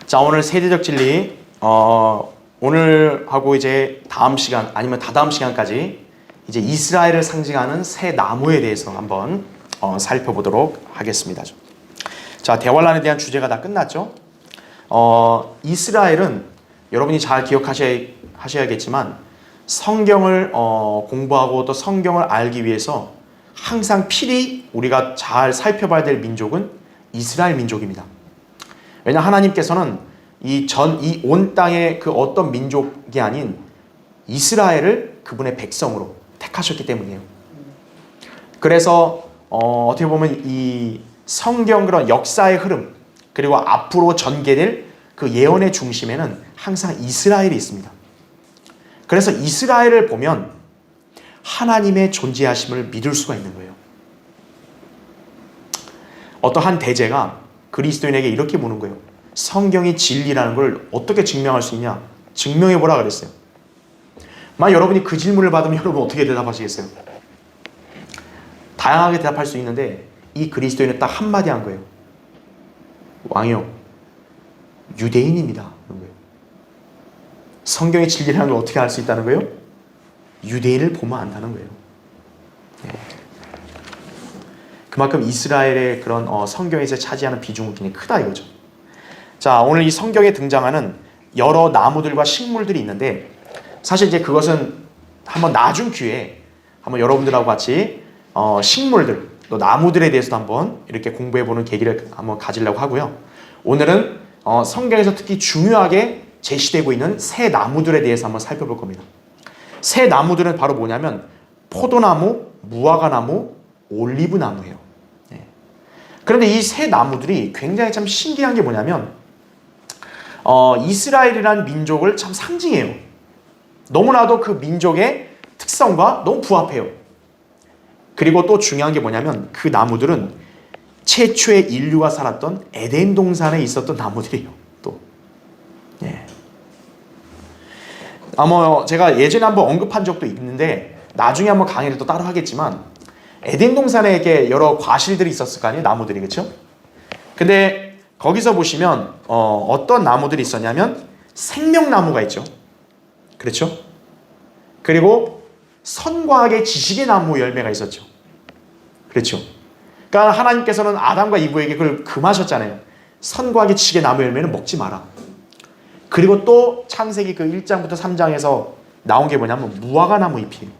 자, 오늘 세대적 진리 오늘 하고 이제 다음 시간 아니면 다다음 시간까지 이제 이스라엘을 상징하는 새 나무에 대해서 한번 살펴보도록 하겠습니다. 자, 대환란에 대한 주제가 다 끝났죠. 이스라엘은 여러분이 잘 기억하셔야겠지만 성경을 공부하고 또 성경을 알기 위해서 항상 필히 우리가 잘 살펴봐야 될 민족은 이스라엘 민족입니다. 왜냐, 하나님께서는 이 온 땅의 그 어떤 민족이 아닌 이스라엘을 그분의 백성으로 택하셨기 때문이에요. 그래서 어떻게 보면 이 성경 그런 역사의 흐름 그리고 앞으로 전개될 그 예언의 중심에는 항상 이스라엘이 있습니다. 그래서 이스라엘을 보면 하나님의 존재하심을 믿을 수가 있는 거예요. 어떤 한 대제가 그리스도인에게 이렇게 묻는 거예요. 성경이 진리라는 걸 어떻게 증명할 수 있냐? 증명해보라 그랬어요. 만약 여러분이 그 질문을 받으면 여러분 어떻게 대답하시겠어요? 다양하게 대답할 수 있는데 이 그리스도인은 딱 한마디 한 거예요. 왕이요, 유대인입니다. 그런 거예요. 성경의 진리라는 걸 어떻게 알 수 있다는 거예요? 유대인을 보면 안다는 거예요. 네. 그만큼 이스라엘의 그런 성경에서 차지하는 비중은 굉장히 크다 이거죠. 자, 오늘 이 성경에 등장하는 여러 나무들과 식물들이 있는데 사실 이제 그것은 한번 나중 기회에 한번 여러분들하고 같이 식물들 또 나무들에 대해서도 한번 이렇게 공부해보는 계기를 한번 가지려고 하고요. 오늘은 성경에서 특히 중요하게 제시되고 있는 새 나무들에 대해서 한번 살펴볼 겁니다. 새 나무들은 바로 뭐냐면 포도나무, 무화과나무, 올리브나무예요. 네. 그런데 이 새 나무들이 굉장히 참 신기한 게 뭐냐면 이스라엘이라는 민족을 참 상징해요. 너무나도 그 민족의 특성과 너무 부합해요. 그리고 또 중요한 게 뭐냐면 그 나무들은 최초의 인류가 살았던 에덴 동산에 있었던 나무들이에요. 또 예. 아마 제가 예전에 한번 언급한 적도 있는데 나중에 한번 강의를 또 따로 하겠지만 에덴 동산에 이렇게 여러 과실들이 있었을 거 아니에요, 나무들이. 그렇죠? 근데 거기서 보시면 어떤 나무들이 있었냐면 생명나무가 있죠. 그렇죠? 그리고 선과학의 지식의 나무 열매가 있었죠. 그렇죠? 그러니까 하나님께서는 아담과 이브에게 그걸 금하셨잖아요. 선과학의 지식의 나무 열매는 먹지 마라. 그리고 또 창세기 그 1장부터 3장에서 나온 게 뭐냐면 무화과나무 잎이에요.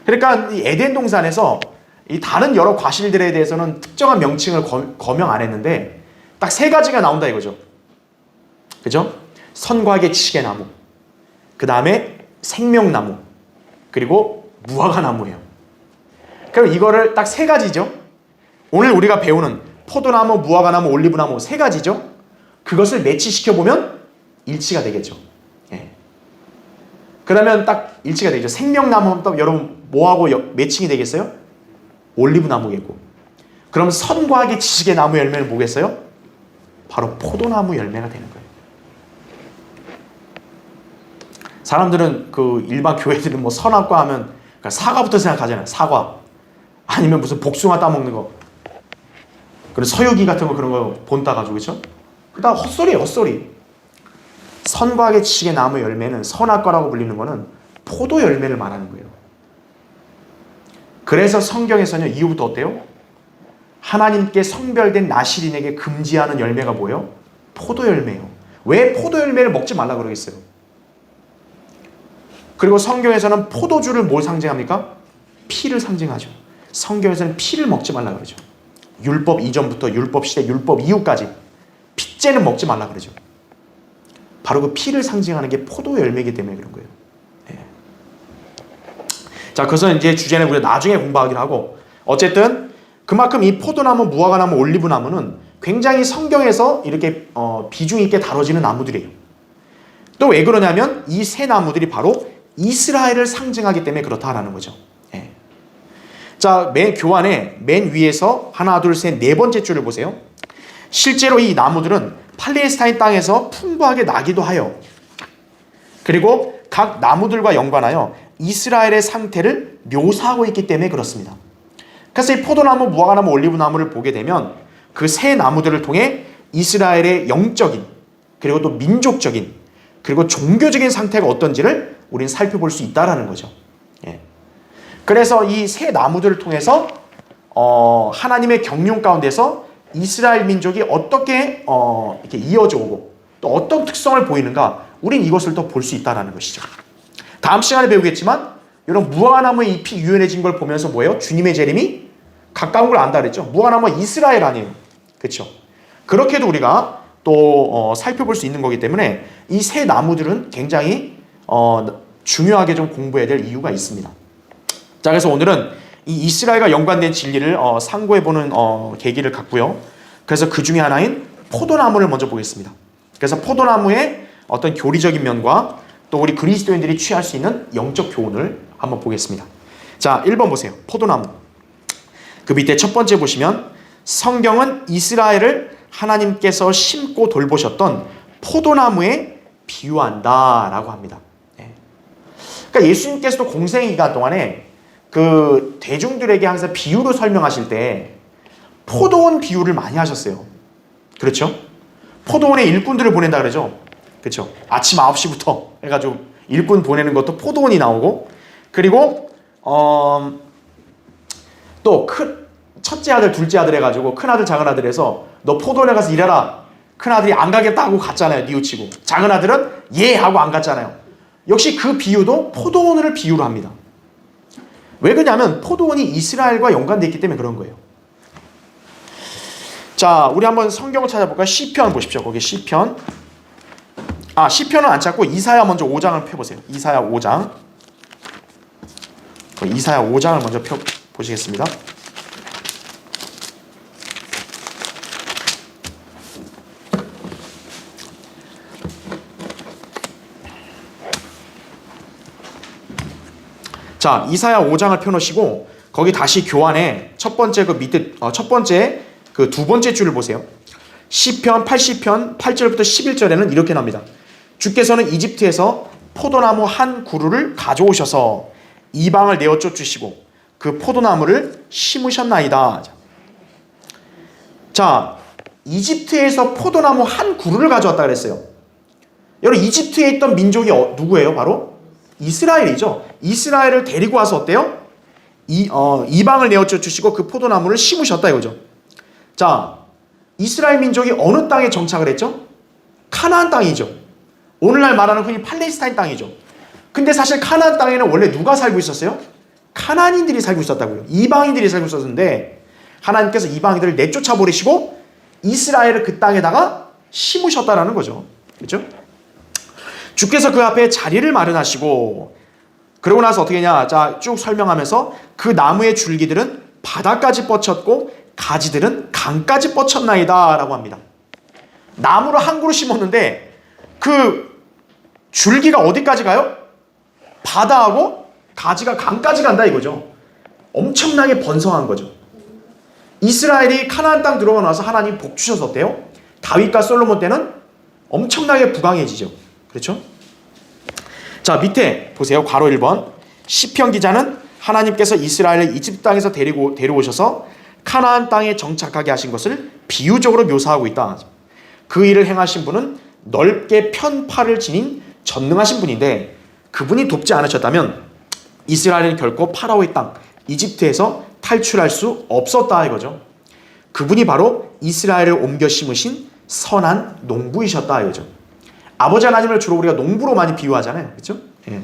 그러니까 이 에덴 동산에서 이 다른 여러 과실들에 대해서는 특정한 명칭을 거명 안 했는데 딱 세 가지가 나온다 이거죠. 그죠? 선과학의 지식의 나무, 그 다음에 생명나무, 그리고 무화과나무예요. 그럼 이거를 딱 세 가지죠. 오늘 우리가 배우는 포도나무, 무화과나무, 올리브나무 세 가지죠. 그것을 매치시켜보면 일치가 되겠죠. 예. 그러면 딱 일치가 되죠. 생명나무 또 여러분 뭐하고 매칭이 되겠어요? 올리브나무겠고. 그럼 선과학의 지식의 나무 열매는 뭐겠어요? 바로 포도나무 열매가 되는 거예요. 사람들은 그 일반 교회들은 뭐 선악과 하면 사과부터 생각하잖아요. 사과. 아니면 무슨 복숭아 따먹는 거. 그리고 서유기 같은 거 그런 거 본 따가지고 그렇죠? 다 헛소리예요, 헛소리. 선과학의 지식의 나무 열매는 선악과라고 불리는 거는 포도 열매를 말하는 거예요. 그래서 성경에서는 이후부터 어때요? 하나님께 성별된 나실인에게 금지하는 열매가 뭐예요? 포도 열매예요. 왜 포도 열매를 먹지 말라 그러겠어요? 그리고 성경에서는 포도주를 뭘 상징합니까? 피를 상징하죠. 성경에서는 피를 먹지 말라 그러죠. 율법 이전부터 율법 시대, 율법 이후까지 핏째는 먹지 말라 그러죠. 바로 그 피를 상징하는 게 포도 열매이기 때문에 그런 거예요. 네. 자, 그래서 이제 주제는 우리가 나중에 공부하기로 하고, 어쨌든 그만큼 이 포도나무, 무화과나무, 올리브나무는 굉장히 성경에서 이렇게 비중 있게 다뤄지는 나무들이에요. 또 왜 그러냐면 이 새 나무들이 바로 이스라엘을 상징하기 때문에 그렇다라는 거죠. 예. 자, 교환의 맨 위에서 하나, 둘, 셋, 네 번째 줄을 보세요. 실제로 이 나무들은 팔레스타인 땅에서 풍부하게 나기도 하여, 그리고 각 나무들과 연관하여 이스라엘의 상태를 묘사하고 있기 때문에 그렇습니다. 그래서 이 포도나무, 무화과나무, 올리브나무를 보게 되면 그 새 나무들을 통해 이스라엘의 영적인 그리고 또 민족적인, 그리고 종교적인 상태가 어떤지를 우리는 살펴볼 수 있다라는 거죠. 예. 그래서 이 세 나무들을 통해서 하나님의 경륜 가운데서 이스라엘 민족이 어떻게 이렇게 이어져 오고 또 어떤 특성을 보이는가, 우린 이것을 또 볼 수 있다라는 것이죠. 다음 시간에 배우겠지만 이런 무화과나무의 잎이 유연해진 걸 보면서 뭐예요? 주님의 재림이 가까운 걸 안다 그랬죠. 무화과나무가 이스라엘 아니에요. 그렇죠? 그렇게도 우리가 또 살펴볼 수 있는 거기 때문에 이 세 나무들은 굉장히 중요하게 좀 공부해야 될 이유가 있습니다. 자, 그래서 오늘은 이 이스라엘과 연관된 진리를 상고해보는 계기를 갖고요. 그래서 그 중에 하나인 포도나무를 먼저 보겠습니다. 그래서 포도나무의 어떤 교리적인 면과 또 우리 그리스도인들이 취할 수 있는 영적 교훈을 한번 보겠습니다. 자, 1번 보세요. 포도나무. 그 밑에 첫 번째 보시면 성경은 이스라엘을 하나님께서 심고 돌보셨던 포도나무에 비유한다라고 합니다. 그러니까 예수님께서도 공생의 기간 동안에 그 대중들에게 항상 비유로 설명하실 때 포도원 비유를 많이 하셨어요. 그렇죠? 포도원에 일꾼들을 보낸다 그러죠. 그렇죠? 아침 9시부터 해가지고 일꾼 보내는 것도 포도원이 나오고, 그리고 또 첫째 아들, 둘째 아들 해가지고 큰 아들, 작은 아들 해서 너 포도원에 가서 일해라. 큰 아들이 안 가겠다 하고 갔잖아요. 뉘우치고. 작은 아들은 예 하고 안 갔잖아요. 역시 그 비유도 포도원을 비유로 합니다. 왜 그러냐면 포도원이 이스라엘과 연관되어 있기 때문에 그런 거예요. 자, 우리 한번 성경을 찾아볼까요? 시편 보십시오. 거기 시편. 시편은 안 찾고 이사야 먼저 5장을 펴보세요. 이사야 5장. 이사야 5장을 먼저 펴보시겠습니다. 자, 이사야 5장을 펴놓으시고 거기 다시 교환에 첫 번째 그 밑에 첫 번째 그 두 번째 줄을 보세요. 시편 80편 8절부터 11절에는 이렇게 납니다. 주께서는 이집트에서 포도나무 한 그루를 가져오셔서 이방을 내어 쫓으시고 그 포도나무를 심으셨나이다. 자, 이집트에서 포도나무 한 그루를 가져왔다 그랬어요. 여러분, 이집트에 있던 민족이 누구예요? 바로 이스라엘이죠. 이스라엘을 데리고 와서 어때요? 이방을 내어 쫓으시고 그 포도나무를 심으셨다 이거죠. 자, 이스라엘 민족이 어느 땅에 정착을 했죠? 카나안 땅이죠. 오늘날 말하는 흔히 팔레스타인 땅이죠. 근데 사실 카나안 땅에는 원래 누가 살고 있었어요? 카나안인들이 살고 있었다고요. 이방인들이 살고 있었는데 하나님께서 이방인들을 내쫓아 버리시고 이스라엘을 그 땅에다가 심으셨다라는 거죠. 그렇죠? 주께서 그 앞에 자리를 마련하시고, 그러고 나서 어떻게 했냐? 자, 쭉 설명하면서 그 나무의 줄기들은 바다까지 뻗쳤고 가지들은 강까지 뻗쳤나이다 라고 합니다. 나무를 한 그루 심었는데 그 줄기가 어디까지 가요? 바다하고 가지가 강까지 간다 이거죠. 엄청나게 번성한 거죠. 이스라엘이 카나안 땅 들어가 나서 하나님 복 주셔서 어때요? 다윗과 솔로몬 때는 엄청나게 부강해지죠. 그렇죠? 자, 밑에 보세요. 괄호 1번. 시편 기자는 하나님께서 이스라엘을 이집트 땅에서 데려오셔서 카나안 땅에 정착하게 하신 것을 비유적으로 묘사하고 있다. 그 일을 행하신 분은 넓게 편팔을 지닌 전능하신 분인데 그분이 돕지 않으셨다면 이스라엘은 결코 파라오의 땅 이집트에서 탈출할 수 없었다 이거죠. 그분이 바로 이스라엘을 옮겨 심으신 선한 농부이셨다 이거죠. 아버지 하나님을 주로 우리가 농부로 많이 비유하잖아요. 그렇죠? 예.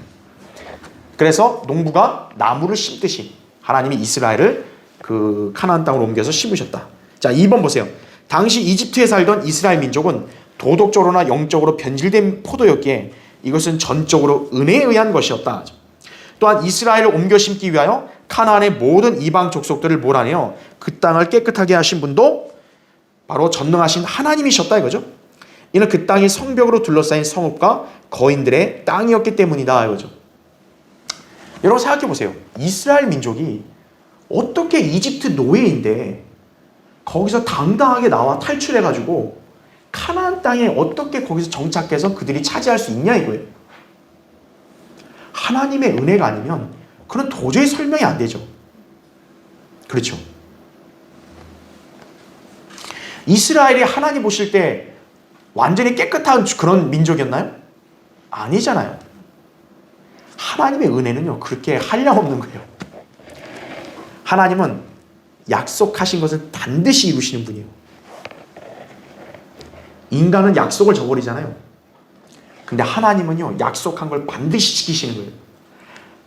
그래서 농부가 나무를 심듯이 하나님이 이스라엘을 그 카나안 땅으로 옮겨서 심으셨다. 자, 2번 보세요. 당시 이집트에 살던 이스라엘 민족은 도덕적으로나 영적으로 변질된 포도였기에 이것은 전적으로 은혜에 의한 것이었다. 또한 이스라엘을 옮겨 심기 위하여 카나안의 모든 이방 족속들을 몰아내어 그 땅을 깨끗하게 하신 분도 바로 전능하신 하나님이셨다 이거죠. 이는 그 땅이 성벽으로 둘러싸인 성읍과 거인들의 땅이었기 때문이다 이거죠. 여러분 생각해 보세요. 이스라엘 민족이 어떻게 이집트 노예인데 거기서 당당하게 나와 탈출해가지고 카나안 땅에 어떻게 거기서 정착해서 그들이 차지할 수 있냐 이거예요. 하나님의 은혜가 아니면 그건 도저히 설명이 안 되죠. 그렇죠. 이스라엘이 하나님 보실 때 완전히 깨끗한 그런 민족이었나요? 아니잖아요. 하나님의 은혜는요, 그렇게 한량없는 거예요. 하나님은 약속하신 것을 반드시 이루시는 분이에요. 인간은 약속을 저버리잖아요. 근데 하나님은요, 약속한 걸 반드시 지키시는 거예요.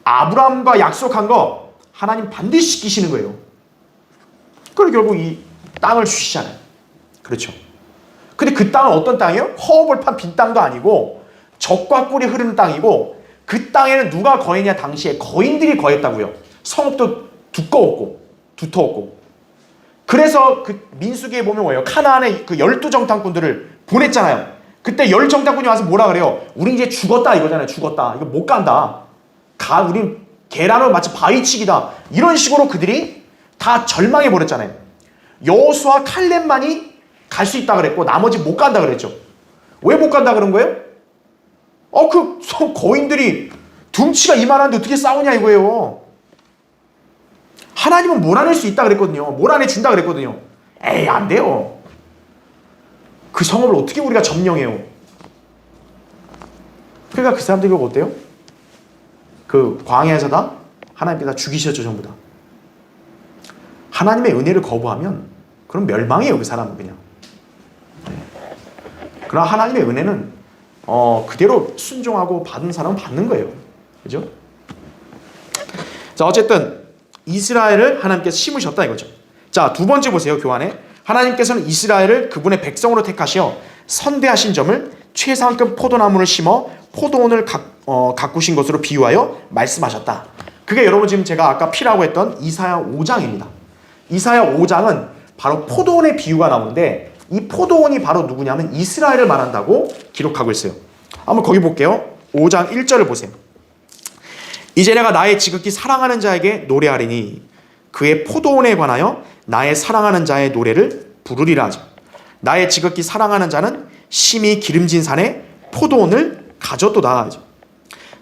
아브라함과 약속한 거 하나님 반드시 지키시는 거예요. 그리고 결국 이 땅을 주시잖아요. 그렇죠. 근데 그 땅은 어떤 땅이에요? 허허벌판 빈 땅도 아니고 젖과 꿀이 흐르는 땅이고, 그 땅에는 누가 거했냐? 당시에 거인들이 거했다고요. 성읍도 두터웠고. 그래서 그 민수기에 보면 뭐예요? 카나안에 그 12정탐꾼들을 보냈잖아요. 그때 10정탐꾼이 와서 뭐라 그래요? 우린 이제 죽었다 이거잖아요. 죽었다. 이거 못 간다. 우린 계란으로 마치 바위치기다. 이런 식으로 그들이 다 절망해 버렸잖아요. 여호수아 칼렙만이 갈 수 있다 그랬고 나머지 못 간다 그랬죠. 왜 못 간다 그런 거예요? 그 거인들이 둥치가 이만한데 어떻게 싸우냐 이거예요. 하나님은 몰아낼 수 있다 그랬거든요. 몰아내 준다 그랬거든요. 에이, 안 돼요. 그 성읍을 어떻게 우리가 점령해요? 그러니까 그 사람들이 어때요? 그 광야에서 다 하나님께서 다 죽이셨죠, 전부 다. 하나님의 은혜를 거부하면 그럼 멸망이에요, 그 사람은 그냥. 그러나 하나님의 은혜는 그대로 순종하고 받은 사람은 받는 거예요. 그죠? 자, 어쨌든 이스라엘을 하나님께서 심으셨다 이거죠. 자, 두 번째 보세요, 교환에. 하나님께서는 이스라엘을 그분의 백성으로 택하시어 선대하신 점을 최상급 포도나무를 심어 포도원을 가꾸신 것으로 비유하여 말씀하셨다. 그게 여러분 지금 제가 아까 피라고 했던 이사야 5장입니다. 이사야 5장은 바로 포도원의 비유가 나오는데, 이 포도원이 바로 누구냐면 이스라엘을 말한다고 기록하고 있어요. 한번 거기 볼게요. 5장 1절을 보세요. 이제 내가 나의 지극히 사랑하는 자에게 노래하리니 그의 포도원에 관하여 나의 사랑하는 자의 노래를 부르리라 하죠. 나의 지극히 사랑하는 자는 심히 기름진 산에 포도원을 가졌도다 하죠.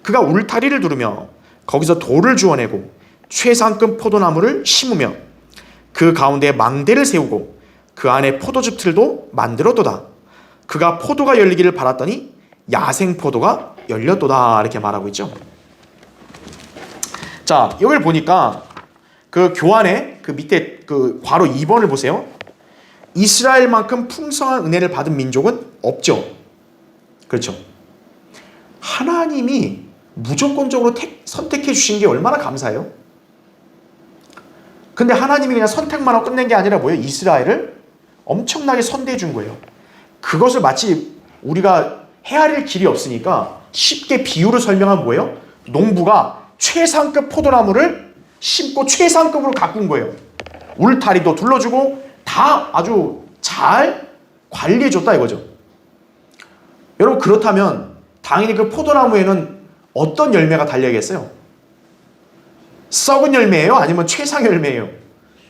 그가 울타리를 두르며 거기서 돌을 주워내고 최상급 포도나무를 심으며 그 가운데 망대를 세우고 그 안에 포도즙 틀도 만들었도다. 그가 포도가 열리기를 바랐더니 야생 포도가 열렸도다. 이렇게 말하고 있죠. 자, 여기를 보니까 그 교환에 그 밑에 그 괄호 2번을 보세요. 이스라엘만큼 풍성한 은혜를 받은 민족은 없죠. 그렇죠. 하나님이 무조건적으로 선택해 주신 게 얼마나 감사해요. 근데 하나님이 그냥 선택만 하고 끝낸 게 아니라 뭐예요? 이스라엘을 엄청나게 선대해 준 거예요. 그것을 마치 우리가 헤아릴 길이 없으니까 쉽게 비유로 설명하면 뭐예요? 농부가 최상급 포도나무를 심고 최상급으로 가꾼 거예요. 울타리도 둘러주고 다 아주 잘 관리해줬다 이거죠. 여러분, 그렇다면 당연히 그 포도나무에는 어떤 열매가 달려야겠어요? 썩은 열매예요? 아니면 최상의 열매예요?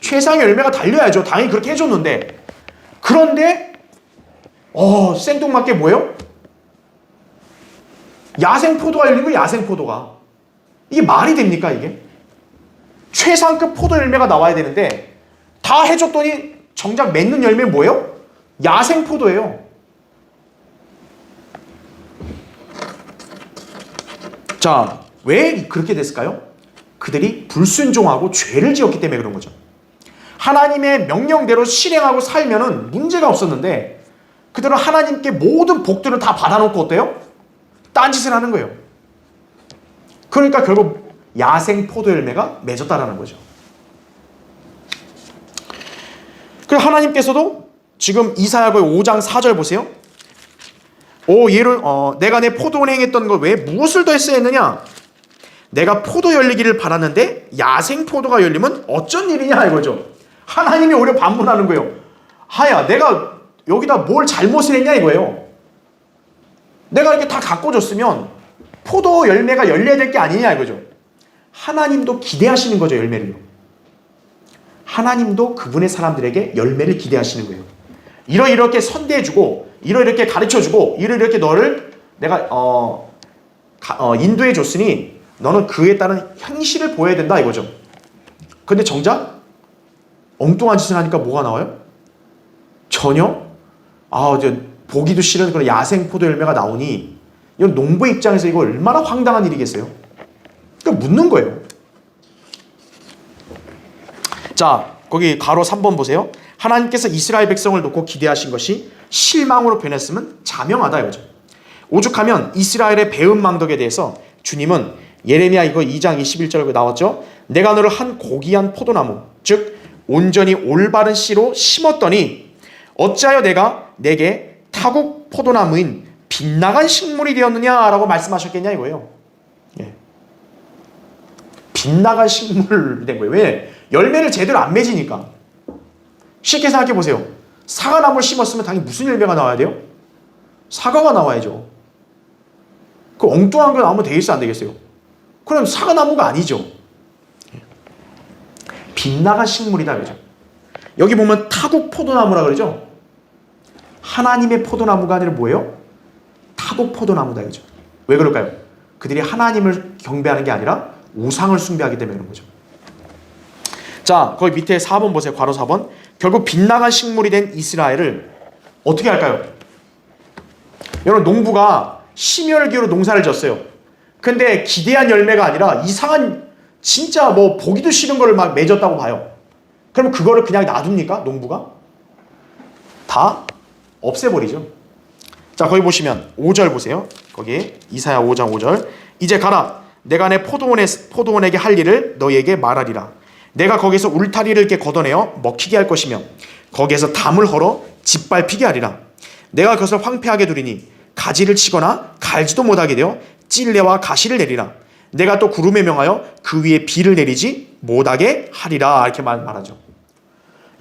최상의 열매가 달려야죠. 당연히 그렇게 해줬는데, 그런데 생뚱맞게 뭐예요? 야생 포도가 열린 거예요. 야생 포도가. 이게 말이 됩니까 이게? 최상급 포도 열매가 나와야 되는데 다 해줬더니 정작 맺는 열매는 뭐예요? 야생 포도예요. 자, 왜 그렇게 됐을까요? 그들이 불순종하고 죄를 지었기 때문에 그런 거죠. 하나님의 명령대로 실행하고 살면은 문제가 없었는데, 그들은 하나님께 모든 복들을 다 받아놓고 어때요? 딴짓을 하는 거예요. 그러니까 결국 야생 포도 열매가 맺었다라는 거죠. 그래서 하나님께서도 지금 이사야 5장 4절 보세요. 내가 내 포도원에 행했던 것 외에 무엇을 더 했어야 했느냐? 내가 포도 열리기를 바랐는데 야생 포도가 열리면 어쩐 일이냐 이거죠. 하나님이 오히려 반문하는 거예요. 하야, 내가 여기다 뭘 잘못을 했냐 이거예요. 내가 이렇게 다 가꿔줬으면 포도 열매가 열려야 될 게 아니냐 이거죠. 하나님도 기대하시는 거죠, 열매를요. 하나님도 그분의 사람들에게 열매를 기대하시는 거예요. 이렇게 선대해주고, 이렇게 가르쳐주고, 이렇게 너를 내가 인도해줬으니 너는 그에 따른 행실을 보여야 된다 이거죠. 근데 정작 엉뚱한 짓을 하니까 뭐가 나와요? 전혀 이제 보기도 싫은 그런 야생 포도 열매가 나오니 이건 농부의 입장에서 이거 얼마나 황당한 일이겠어요? 그러니까 묻는 거예요. 자, 거기 가로 3번 보세요. 하나님께서 이스라엘 백성을 놓고 기대하신 것이 실망으로 변했으면 자명하다 이거죠. 오죽하면 이스라엘의 배은망덕에 대해서 주님은 예레미야 이거 2장 21절에 나왔죠. 내가 너를 한 고귀한 포도나무 즉 온전히 올바른 씨로 심었더니 어찌하여 내가 내게 타국 포도나무인 빗나간 식물이 되었느냐라고 말씀하셨겠냐 이거예요. 예. 빗나간 식물 된 거예요. 왜? 열매를 제대로 안 맺으니까. 쉽게 생각해 보세요. 사과나무를 심었으면 당연히 무슨 열매가 나와야 돼요? 사과가 나와야죠. 그 엉뚱한 거 나오면 되겠어요? 안 되겠어요? 그럼 사과나무가 아니죠. 빗나간 식물이다 그러죠. 여기 보면 타국 포도나무라 그러죠. 하나님의 포도나무가 아니라 뭐예요? 타국 포도나무다 그러죠. 왜 그럴까요? 그들이 하나님을 경배하는 게 아니라 우상을 숭배하기 때문에 그런 거죠. 자, 거기 밑에 4번 보세요. 괄호 4번. 결국 빗나간 식물이 된 이스라엘을 어떻게 할까요? 여러분, 농부가 심혈을 기울여 농사를 졌어요. 근데 기대한 열매가 아니라 이상한 진짜 뭐 보기도 싫은 거를 막 맺었다고 봐요. 그럼 그거를 그냥 놔둡니까? 농부가? 다 없애버리죠. 자, 거기 보시면 5절 보세요. 거기 이사야 5장 5절. 이제 가라. 내가 내 포도원에게 할 일을 너희에게 말하리라. 내가 거기서 울타리를 이렇게 걷어내어 먹히게 할 것이며 거기에서 담을 헐어 짓밟히게 하리라. 내가 그것을 황폐하게 두리니 가지를 치거나 갈지도 못하게 되어 찔레와 가시를 내리라. 내가 또 구름에 명하여 그 위에 비를 내리지 못하게 하리라. 이렇게 말하죠.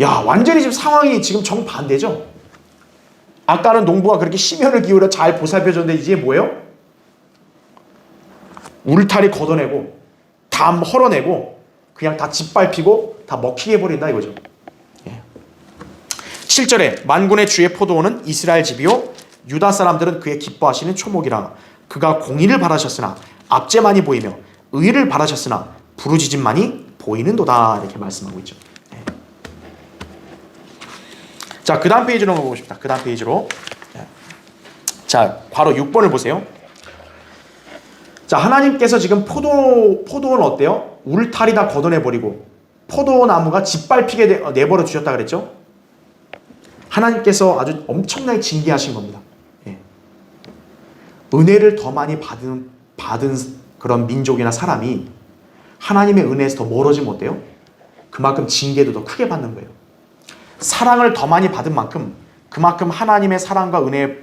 야, 완전히 지금 상황이 지금 정반대죠. 아까는 농부가 그렇게 심혈을 기울여 잘 보살펴줬는데 이제 뭐예요? 울타리 걷어내고 담 헐어내고 그냥 다 짓밟히고 다 먹히게 해버린다 이거죠. 7절에 만군의 주의 포도원은 이스라엘 집이요 유다 사람들은 그의 기뻐하시는 초목이라. 그가 공의를 바라셨으나 압제만이 보이며 의를 바라셨으나 부르짖음만이 보이는도다. 이렇게 말씀하고 있죠. 자, 그 다음 페이지로 넘어가고 싶다. 그 다음 페이지로. 자, 괄호 6번을 보세요. 자, 하나님께서 지금 포도원 어때요? 울타리 다 걷어내버리고 포도나무가 짓밟히게 내버려 주셨다 그랬죠? 하나님께서 아주 엄청나게 징계하신 겁니다. 예. 은혜를 더 많이 받은 그런 민족이나 사람이 하나님의 은혜에서 더 멀어지면 어때요? 그만큼 징계도 더 크게 받는 거예요. 사랑을 더 많이 받은 만큼 그만큼 하나님의 사랑과 은혜에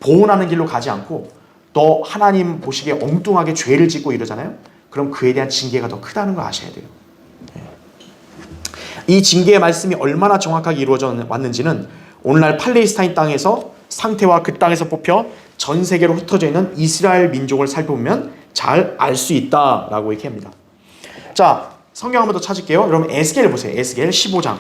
보온하는 길로 가지 않고 또 하나님 보시기에 엉뚱하게 죄를 짓고 이러잖아요. 그럼 그에 대한 징계가 더 크다는 걸 아셔야 돼요. 이 징계의 말씀이 얼마나 정확하게 이루어져 왔는지는 오늘날 팔레스타인 땅에서 상태와 그 땅에서 뽑혀 전 세계로 흩어져 있는 이스라엘 민족을 살펴보면 잘 알 수 있다라고 이렇게 합니다. 자, 성경 한번 더 찾을게요. 여러분 에스겔 보세요. 에스겔 15장.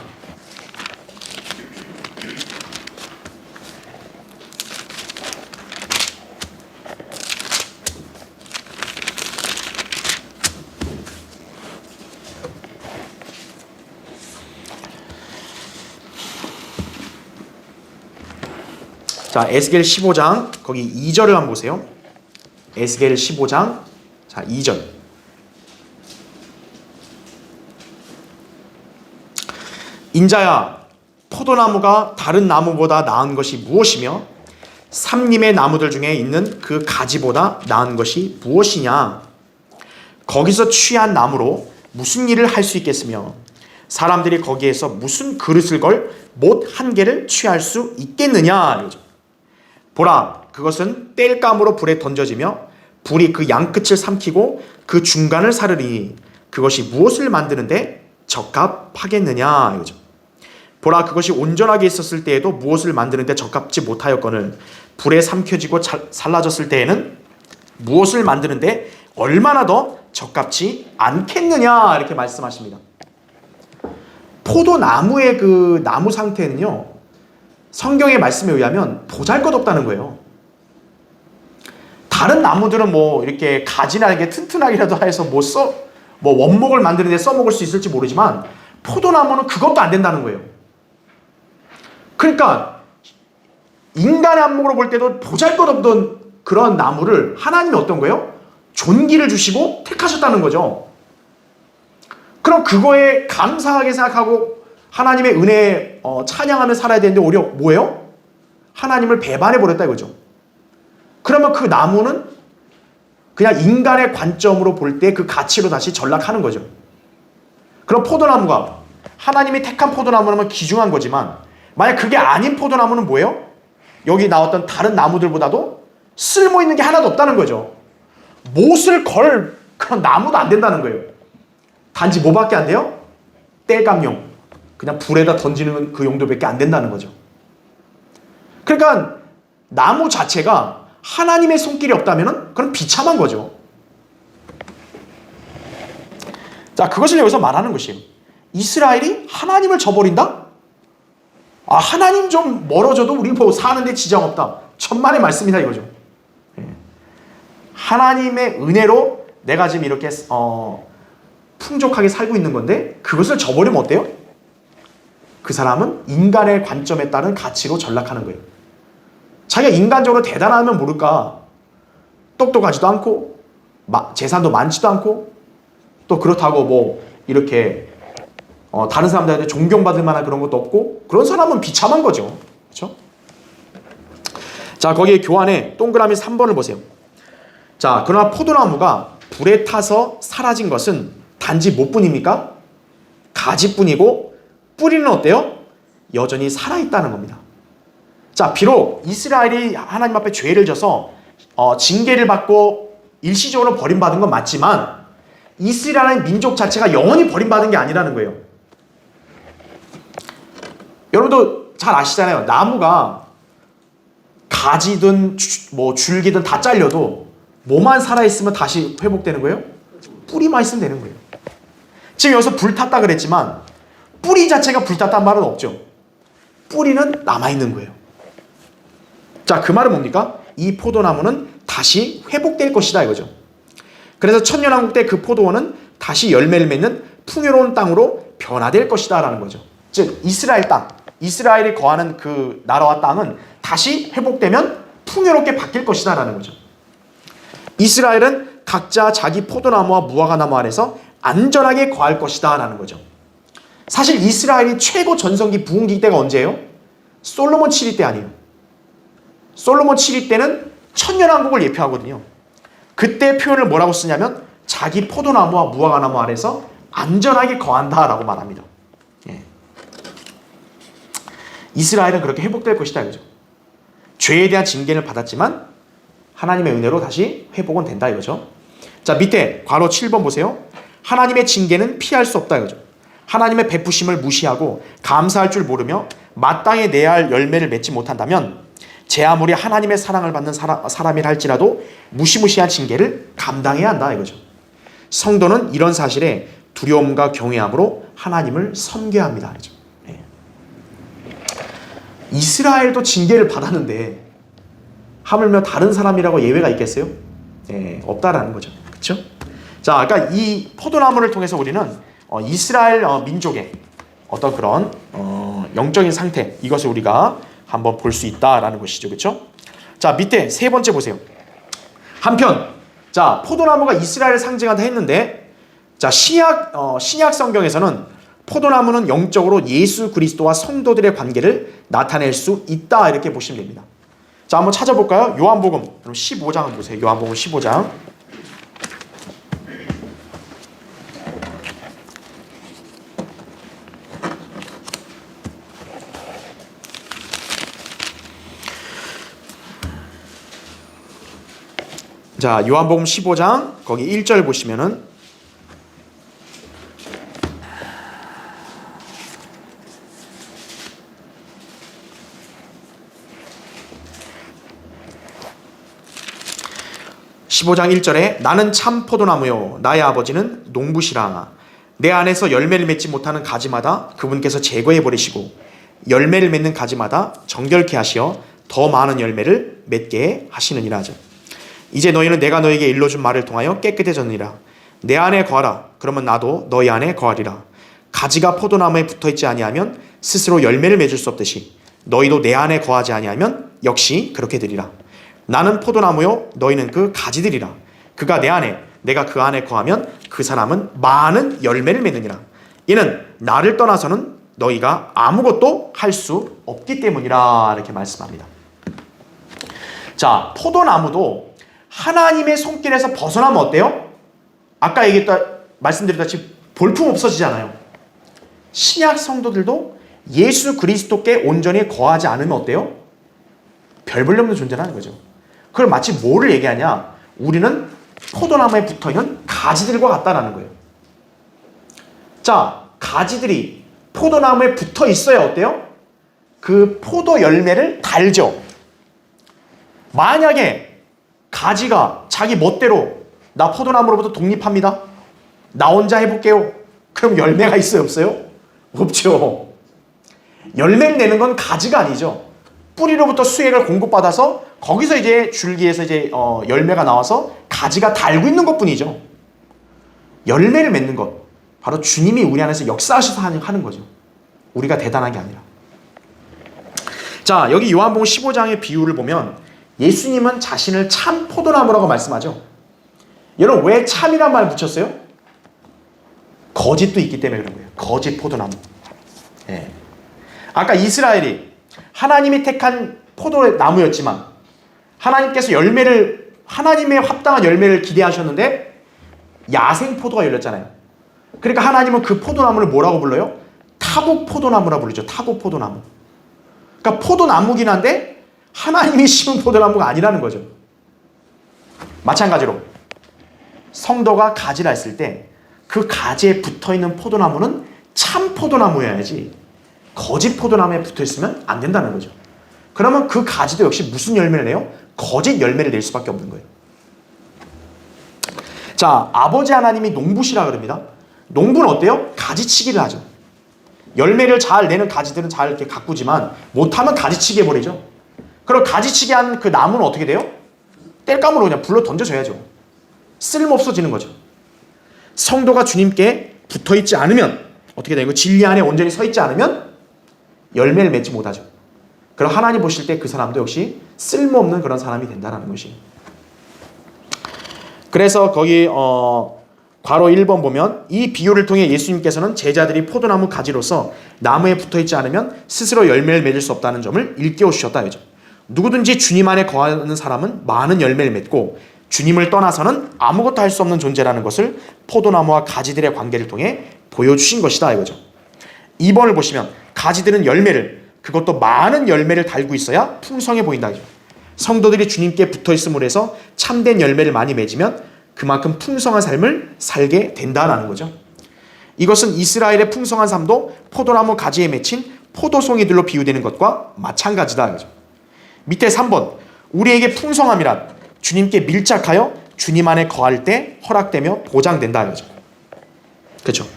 자, 에스겔 15장 거기 2절을 한번 보세요. 에스겔 15장 자 2절. 인자야, 포도나무가 다른 나무보다 나은 것이 무엇이며 삼림의 나무들 중에 있는 그 가지보다 나은 것이 무엇이냐? 거기서 취한 나무로 무슨 일을 할 수 있겠으며 사람들이 거기에서 무슨 그릇을 걸 못 한 개를 취할 수 있겠느냐? 이거죠. 보라, 그것은 땔감으로 불에 던져지며 불이 그 양끝을 삼키고 그 중간을 사르리니 그것이 무엇을 만드는데 적합하겠느냐 이거죠. 보라, 그것이 온전하게 있었을 때에도 무엇을 만드는데 적합지 못하였거늘 불에 삼켜지고 살라졌을 때에는 무엇을 만드는데 얼마나 더 적합지 않겠느냐 이렇게 말씀하십니다. 포도나무의 그 나무 상태는요, 성경의 말씀에 의하면 보잘것없다는 거예요. 다른 나무들은 뭐 이렇게 가지나 이게 튼튼하게라도 해서 뭐 원목을 만드는 데 써먹을 수 있을지 모르지만 포도나무는 그것도 안 된다는 거예요. 그러니까 인간의 안목으로 볼 때도 보잘것없던 그런 나무를 하나님이 어떤 거예요? 존귀를 주시고 택하셨다는 거죠. 그럼 그거에 감사하게 생각하고 하나님의 은혜에 찬양하며 살아야 되는데 오히려 뭐예요? 하나님을 배반해버렸다 이거죠. 그러면 그 나무는 그냥 인간의 관점으로 볼 때 그 가치로 다시 전락하는 거죠. 그럼 포도나무가 하나님이 택한 포도나무라면 귀중한 거지만 만약 그게 아닌 포도나무는 뭐예요? 여기 나왔던 다른 나무들보다도 쓸모 있는 게 하나도 없다는 거죠. 못을 걸 그런 나무도 안 된다는 거예요. 단지 뭐밖에 안 돼요? 땔감용. 그냥 불에다 던지는 그 용도밖에 안 된다는 거죠. 그러니까 나무 자체가 하나님의 손길이 없다면 그건 비참한 거죠. 자, 그것을 여기서 말하는 것이에요. 이스라엘이 하나님을 저버린다? 하나님 좀 멀어져도 우리 뭐 사는데 지장 없다. 천만의 말씀이다 이거죠. 하나님의 은혜로 내가 지금 이렇게 풍족하게 살고 있는 건데 그것을 저버리면 어때요? 그 사람은 인간의 관점에 따른 가치로 전락하는 거예요. 자기가 인간적으로 대단하면 모를까 똑똑하지도 않고 재산도 많지도 않고 또 그렇다고 뭐 이렇게 다른 사람들한테 존경받을 만한 그런 것도 없고 그런 사람은 비참한 거죠. 그렇죠? 자, 거기에 교환에 동그라미 3번을 보세요. 자, 그러나 포도나무가 불에 타서 사라진 것은 단지 뭐뿐입니까? 가지뿐이고 뿌리는 어때요? 여전히 살아있다는 겁니다. 자, 비록 이스라엘이 하나님 앞에 죄를 져서 징계를 받고 일시적으로 버림받은 건 맞지만 이스라엘 민족 자체가 영원히 버림받은 게 아니라는 거예요. 여러분도 잘 아시잖아요. 나무가 가지든 뭐 줄기든 다 잘려도 뭐만 살아있으면 다시 회복되는 거예요? 뿌리만 있으면 되는 거예요. 지금 여기서 불탔다 그랬지만 뿌리 자체가 불탔다는 말은 없죠. 뿌리는 남아있는 거예요. 자, 그 말은 뭡니까? 이 포도나무는 다시 회복될 것이다 이거죠. 그래서 천년왕국 때 그 포도원은 다시 열매를 맺는 풍요로운 땅으로 변화될 것이다 라는 거죠. 즉 이스라엘 땅, 이스라엘이 거하는 그 나라와 땅은 다시 회복되면 풍요롭게 바뀔 것이다 라는 거죠. 이스라엘은 각자 자기 포도나무와 무화과나무 아래서 안전하게 거할 것이다 라는 거죠. 사실 이스라엘이 최고 전성기 부흥기 때가 언제예요? 솔로몬 7위 때 아니에요. 솔로몬 7위 때는 천년왕국을 예표하거든요. 그때 표현을 뭐라고 쓰냐면 자기 포도나무와 무화과나무 아래서 안전하게 거한다라고 말합니다. 예. 이스라엘은 그렇게 회복될 것이다 이거죠. 죄에 대한 징계를 받았지만 하나님의 은혜로 다시 회복은 된다 이거죠. 자, 밑에 괄호 7번 보세요. 하나님의 징계는 피할 수 없다 이거죠. 하나님의 베푸심을 무시하고 감사할 줄 모르며 마땅히 내야 할 열매를 맺지 못한다면 제 아무리 하나님의 사랑을 받는 사람이라 할지라도 무시무시한 징계를 감당해야 한다 이거죠. 성도는 이런 사실에 두려움과 경외함으로 하나님을 섬겨야 합니다. 이거죠. 네. 이스라엘도 징계를 받았는데 하물며 다른 사람이라고 예외가 있겠어요? 네, 없다라는 거죠. 그렇죠? 자, 그러니까 이 포도나무를 통해서 우리는 이스라엘 민족의 어떤 그런 영적인 상태 이것을 우리가 한번 볼 수 있다라는 것이죠. 그렇죠? 자, 밑에 세 번째 보세요. 한편 자, 포도나무가 이스라엘을 상징한다 했는데 자, 신약 성경에서는 포도나무는 영적으로 예수 그리스도와 성도들의 관계를 나타낼 수 있다 이렇게 보시면 됩니다. 자, 한번 찾아볼까요? 요한복음 15장 보세요. 요한복음 15장. 자, 요한복음 15장 거기 1절 보시면은 (15장 1절에) 나는 참 포도나무요 나의 아버지는 농부시라. 내 안에서 열매를 맺지 못하는 가지마다 그분께서 제거해 버리시고 열매를 맺는 가지마다 정결케 하시어 더 많은 열매를 맺게 하시느니라 하죠. 이제 너희는 내가 너에게 일러준 말을 통하여 깨끗해졌느니라. 내 안에 거하라. 그러면 나도 너희 안에 거하리라. 가지가 포도나무에 붙어있지 아니하면 스스로 열매를 맺을 수 없듯이 너희도 내 안에 거하지 아니하면 역시 그렇게 되리라. 나는 포도나무요 너희는 그 가지들이라. 그가 내 안에 내가 그 안에 거하면 그 사람은 많은 열매를 맺느니라. 이는 나를 떠나서는 너희가 아무것도 할 수 없기 때문이라. 이렇게 말씀합니다. 자, 포도나무도 하나님의 손길에서 벗어나면 어때요? 아까 말씀드렸다시피 볼품 없어지잖아요. 신약 성도들도 예수 그리스도께 온전히 거하지 않으면 어때요? 별 볼일 없는 존재라는 거죠. 그걸 마치 뭐를 얘기하냐? 우리는 포도나무에 붙어있는 가지들과 같다라는 거예요. 자, 가지들이 포도나무에 붙어 있어야 어때요? 그 포도 열매를 달죠. 만약에 가지가 자기 멋대로 나 포도나무로부터 독립합니다. 나 혼자 해볼게요. 그럼 열매가 있어요? 없어요? 없죠. 열매를 내는 건 가지가 아니죠. 뿌리로부터 수액을 공급받아서 거기서 이제 줄기에서 이제 열매가 나와서 가지가 달고 있는 것뿐이죠. 열매를 맺는 것, 바로 주님이 우리 안에서 역사하셔서 하는 거죠. 우리가 대단한 게 아니라. 자, 여기 요한복음 15장의 비유를 보면 예수님은 자신을 참 포도나무라고 말씀하죠. 여러분, 왜 참이란 말 붙였어요? 거짓도 있기 때문에 그런 거예요. 거짓 포도나무. 예. 아까 이스라엘이 하나님이 택한 포도나무였지만 하나님께서 하나님의 합당한 열매를 기대하셨는데 야생 포도가 열렸잖아요. 그러니까 하나님은 그 포도나무를 뭐라고 불러요? 타국 포도나무라 부르죠. 타국 포도나무. 그러니까 포도나무긴 한데 하나님이 심은 포도나무가 아니라는 거죠. 마찬가지로 성도가 가지를 했을 때 그 가지에 붙어있는 포도나무는 참 포도나무여야지 거짓 포도나무에 붙어있으면 안 된다는 거죠. 그러면 그 가지도 역시 무슨 열매를 내요? 거짓 열매를 낼 수밖에 없는 거예요. 자, 아버지 하나님이 농부시라 그럽니다. 농부는 어때요? 가지치기를 하죠. 열매를 잘 내는 가지들은 잘 이렇게 가꾸지만 못하면 가지치기 해버리죠. 그럼 가지치기 한 그 나무는 어떻게 돼요? 땔감으로 그냥 불러 던져줘야죠. 쓸모없어지는 거죠. 성도가 주님께 붙어있지 않으면 어떻게 되고 진리 안에 온전히 서있지 않으면 열매를 맺지 못하죠. 그럼 하나님 보실 때 그 사람도 역시 쓸모없는 그런 사람이 된다는 것이. 그래서 거기 괄호 1번 보면 이 비유를 통해 예수님께서는 제자들이 포도나무 가지로서 나무에 붙어있지 않으면 스스로 열매를 맺을 수 없다는 점을 일깨워 주셨다. 그죠? 누구든지 주님 안에 거하는 사람은 많은 열매를 맺고 주님을 떠나서는 아무것도 할 수 없는 존재라는 것을 포도나무와 가지들의 관계를 통해 보여주신 것이다 이거죠. 2번을 보시면 가지들은 열매를, 그것도 많은 열매를 달고 있어야 풍성해 보인다 이거죠. 성도들이 주님께 붙어있음으로 해서 참된 열매를 많이 맺으면 그만큼 풍성한 삶을 살게 된다는 거죠. 이것은 이스라엘의 풍성한 삶도 포도나무 가지에 맺힌 포도송이들로 비유되는 것과 마찬가지다 이거죠. 밑에 3번, 우리에게 풍성함이란 주님께 밀착하여 주님 안에 거할 때 허락되며 보장된다 이거죠. 그렇죠?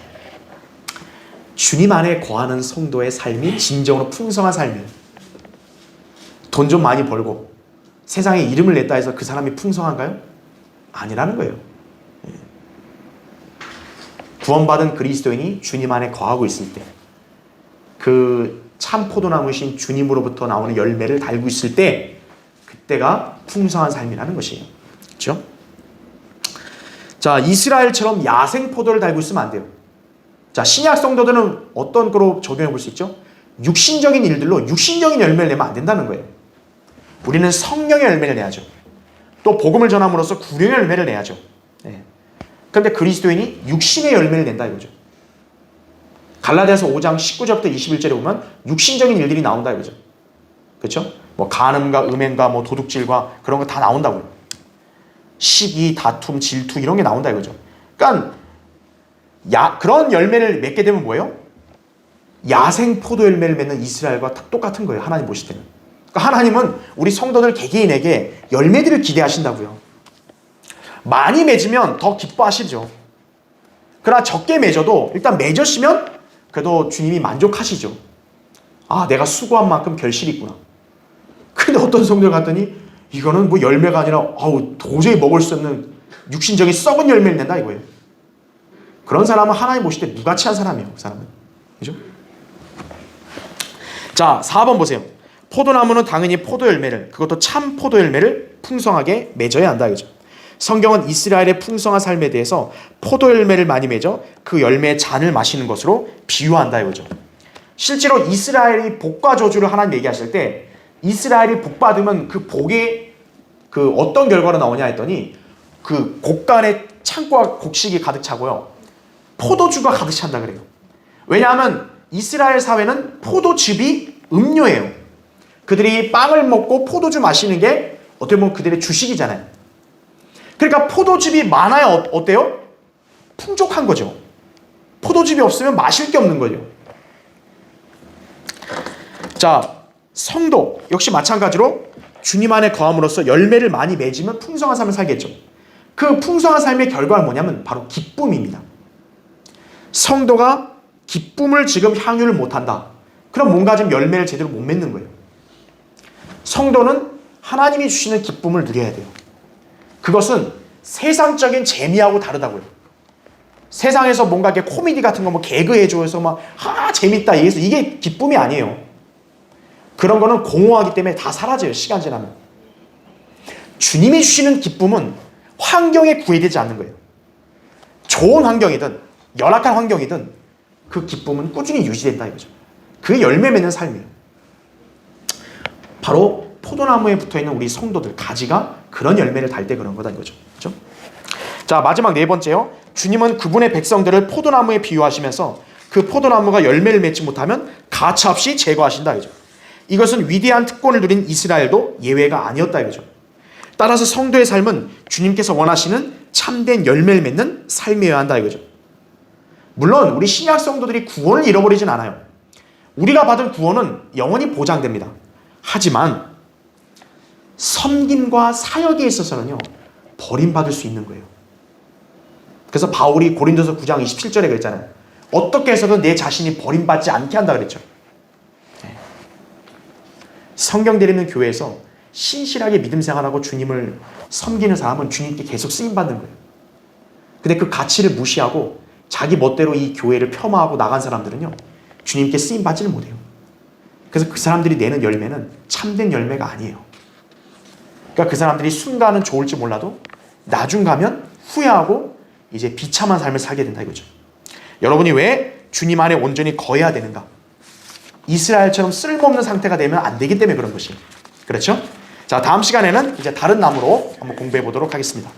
주님 안에 거하는 성도의 삶이 진정으로 풍성한 삶이에요. 돈 좀 많이 벌고 세상에 이름을 냈다 해서 그 사람이 풍성한가요? 아니라는 거예요. 구원받은 그리스도인이 주님 안에 거하고 있을 때, 그 참 포도나무신 주님으로부터 나오는 열매를 달고 있을 때, 그때가 풍성한 삶이라는 것이에요. 그렇죠? 자, 이스라엘처럼 야생 포도를 달고 있으면 안 돼요. 자, 신약 성도들은 어떤 거로 적용해 볼 수 있죠? 육신적인 일들로 육신적인 열매를 내면 안 된다는 거예요. 우리는 성령의 열매를 내야죠. 또 복음을 전함으로써 구령의 열매를 내야죠. 네. 그런데 그리스도인이 육신의 열매를 낸다 이거죠. 갈라디아서 5장 19절부터 21절에 보면 육신적인 일들이 나온다 이거죠. 그렇죠? 뭐 간음과 음행과 뭐 도둑질과 그런 거 다 나온다고요. 시기, 다툼, 질투 이런 게 나온다 이거죠. 그러니까 그런 열매를 맺게 되면 뭐예요? 야생 포도 열매를 맺는 이스라엘과 똑같은 거예요. 하나님 보실 때는. 그러니까 하나님은 우리 성도들 개개인에게 열매들을 기대하신다고요. 많이 맺으면 더 기뻐하시죠. 그러나 적게 맺어도 일단 맺으시면 그래도 주님이 만족하시죠. 아, 내가 수고한 만큼 결실이 있구나. 근데 어떤 성도를 갔더니 이거는 뭐 열매가 아니라 도저히 먹을 수 없는 육신적인 썩은 열매를 낸다 이거예요. 그런 사람은 하나님 보실 때 무가치한 사람이에요. 그 사람은. 그죠? 자, 4번 보세요. 포도나무는 당연히 포도 열매를, 그것도 참 포도 열매를 풍성하게 맺어야 한다 이거죠. 성경은 이스라엘의 풍성한 삶에 대해서 포도 열매를 많이 맺어 그 열매의 잔을 마시는 것으로 비유한다 이거죠. 실제로 이스라엘이 복과 저주를 하나님 얘기하실 때 이스라엘이 복 받으면 그 복에 그 어떤 결과로 나오냐 했더니 그 곡간에 창고와 곡식이 가득 차고요. 포도주가 가득 찬다 그래요. 왜냐하면 이스라엘 사회는 포도즙이 음료예요. 그들이 빵을 먹고 포도주 마시는 게 어떻게 보면 그들의 주식이잖아요. 그러니까 포도즙이 많아야 어때요? 풍족한 거죠. 포도즙이 없으면 마실 게 없는 거죠. 자, 성도 역시 마찬가지로 주님 안에 거함으로써 열매를 많이 맺으면 풍성한 삶을 살겠죠. 그 풍성한 삶의 결과는 뭐냐면 바로 기쁨입니다. 성도가 기쁨을 지금 향유를 못한다. 그럼 뭔가 좀 열매를 제대로 못 맺는 거예요. 성도는 하나님이 주시는 기쁨을 누려야 돼요. 그것은 세상적인 재미하고 다르다고요. 세상에서 뭔가 이렇게 코미디 같은 거 뭐 개그해줘서 막 재밌다 이게 기쁨이 아니에요. 그런 거는 공허하기 때문에 다 사라져요. 시간 지나면. 주님이 주시는 기쁨은 환경에 구애되지 않는 거예요. 좋은 환경이든 열악한 환경이든 그 기쁨은 꾸준히 유지된다 이거죠. 그게 열매 맺는 삶이에요. 바로 포도나무에 붙어있는 우리 성도들 가지가 그런 열매를 달 때 그런 거다 이거죠. 그렇죠? 자, 마지막 네 번째요. 주님은 그분의 백성들을 포도나무에 비유하시면서 그 포도나무가 열매를 맺지 못하면 가차없이 제거하신다 이거죠. 이것은 위대한 특권을 누린 이스라엘도 예외가 아니었다 이거죠. 따라서 성도의 삶은 주님께서 원하시는 참된 열매를 맺는 삶이어야 한다 이거죠. 물론 우리 신약 성도들이 구원을 잃어버리진 않아요. 우리가 받은 구원은 영원히 보장됩니다. 하지만 섬김과 사역에 있어서는요, 버림받을 수 있는 거예요. 그래서 바울이 고린도서 9장 27절에 그랬잖아요. 어떻게 해서든 내 자신이 버림받지 않게 한다 그랬죠. 성경대로 있는 교회에서 신실하게 믿음 생활하고 주님을 섬기는 사람은 주님께 계속 쓰임받는 거예요. 근데 그 가치를 무시하고 자기 멋대로 이 교회를 폄하하고 나간 사람들은요, 주님께 쓰임받지를 못해요. 그래서 그 사람들이 내는 열매는 참된 열매가 아니에요. 그러니까 그 사람들이 순간은 좋을지 몰라도 나중 가면 후회하고 이제 비참한 삶을 살게 된다 이거죠. 여러분이 왜 주님 안에 온전히 거해야 되는가? 이스라엘처럼 쓸모없는 상태가 되면 안 되기 때문에 그런 것이에요. 그렇죠? 자, 다음 시간에는 이제 다른 나무로 한번 공부해 보도록 하겠습니다.